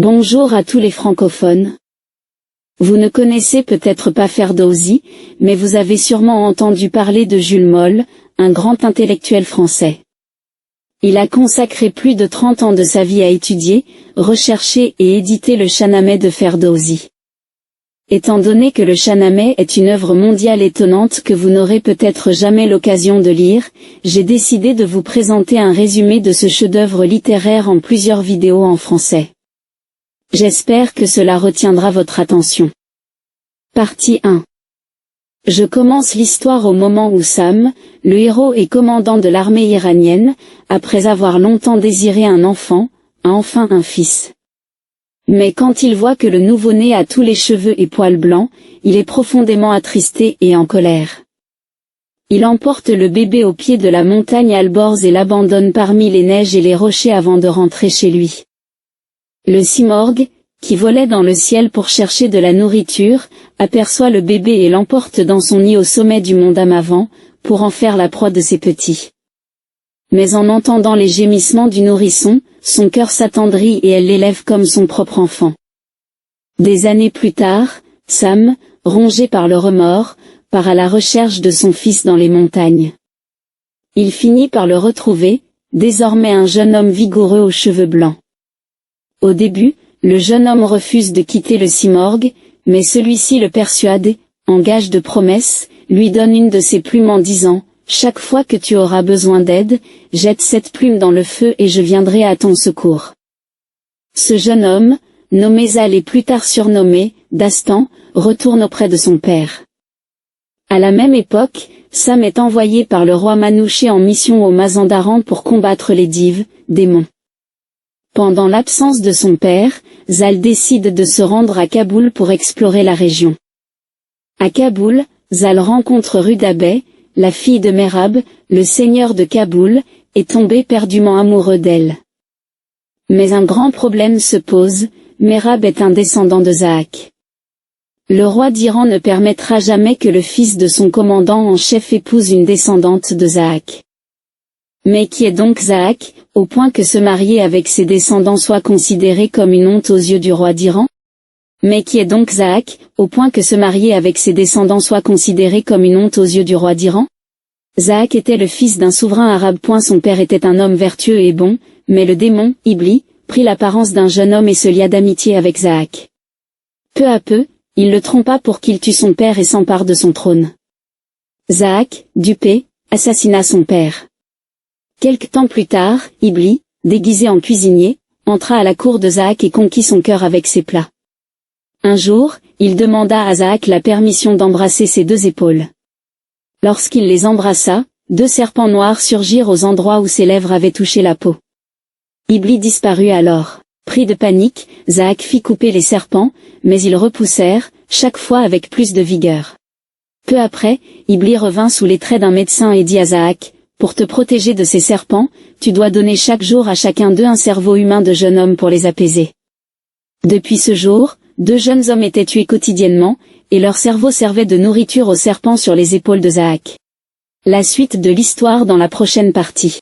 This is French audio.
Bonjour à tous les francophones. Vous ne connaissez peut-être pas Ferdowsi, mais vous avez sûrement entendu parler de Jules Moll, un grand intellectuel français. Il a consacré plus de 30 ans de sa vie à étudier, rechercher et éditer le Shahnameh de Ferdowsi. Étant donné que le Shahnameh est une œuvre mondiale étonnante que vous n'aurez peut-être jamais l'occasion de lire, j'ai décidé de vous présenter un résumé de ce chef-d'œuvre littéraire en plusieurs vidéos en français. J'espère que cela retiendra votre attention. Partie 1. Je commence l'histoire au moment où Sam, le héros et commandant de l'armée iranienne, après avoir longtemps désiré un enfant, a enfin un fils. Mais quand il voit que le nouveau-né a tous les cheveux et poils blancs, il est profondément attristé et en colère. Il emporte le bébé au pied de la montagne Alborz et l'abandonne parmi les neiges et les rochers avant de rentrer chez lui. Le simorgue, qui volait dans le ciel pour chercher de la nourriture, aperçoit le bébé et l'emporte dans son nid au sommet du mont Damavand, pour en faire la proie de ses petits. Mais en entendant les gémissements du nourrisson, son cœur s'attendrit et elle l'élève comme son propre enfant. Des années plus tard, Sam, rongé par le remords, part à la recherche de son fils dans les montagnes. Il finit par le retrouver, désormais un jeune homme vigoureux aux cheveux blancs. Au début, le jeune homme refuse de quitter le simorgue, mais celui-ci le persuade, en gage de promesse, lui donne une de ses plumes en disant « Chaque fois que tu auras besoin d'aide, jette cette plume dans le feu et je viendrai à ton secours. » Ce jeune homme, nommé Zal et plus tard surnommé Dastan, retourne auprès de son père. À la même époque, Sam est envoyé par le roi Manouché en mission au Mazandaran pour combattre les Dives, démons. Pendant l'absence de son père, Zal décide de se rendre à Kaboul pour explorer la région. À Kaboul, Zal rencontre Rudabeh, la fille de Merab, le seigneur de Kaboul, et tombe éperdument amoureux d'elle. Mais un grand problème se pose, Merab est un descendant de Zahak. Le roi d'Iran ne permettra jamais que le fils de son commandant en chef épouse une descendante de Zahak. Mais qui est donc Zahak, au point que se marier avec ses descendants soit considéré comme une honte aux yeux du roi d'Iran? Mais qui est donc Zahak, au point que se marier avec ses descendants soit considéré comme une honte aux yeux du roi d'Iran? Zahak était le fils d'un souverain arabe. Son père était un homme vertueux et bon, mais le démon, Iblis, prit l'apparence d'un jeune homme et se lia d'amitié avec Zahak. Peu à peu, il le trompa pour qu'il tue son père et s'empare de son trône. Zahak, dupé, assassina son père. Quelque temps plus tard, Iblis, déguisé en cuisinier, entra à la cour de Zahak et conquit son cœur avec ses plats. Un jour, il demanda à Zahak la permission d'embrasser ses deux épaules. Lorsqu'il les embrassa, deux serpents noirs surgirent aux endroits où ses lèvres avaient touché la peau. Iblis disparut alors. Pris de panique, Zahak fit couper les serpents, mais ils repoussèrent, chaque fois avec plus de vigueur. Peu après, Iblis revint sous les traits d'un médecin et dit à Zahak: pour te protéger de ces serpents, tu dois donner chaque jour à chacun d'eux un cerveau humain de jeune homme pour les apaiser. Depuis ce jour, 2 jeunes hommes étaient tués quotidiennement, et leur cerveau servait de nourriture aux serpents sur les épaules de Zahak. La suite de l'histoire dans la prochaine partie.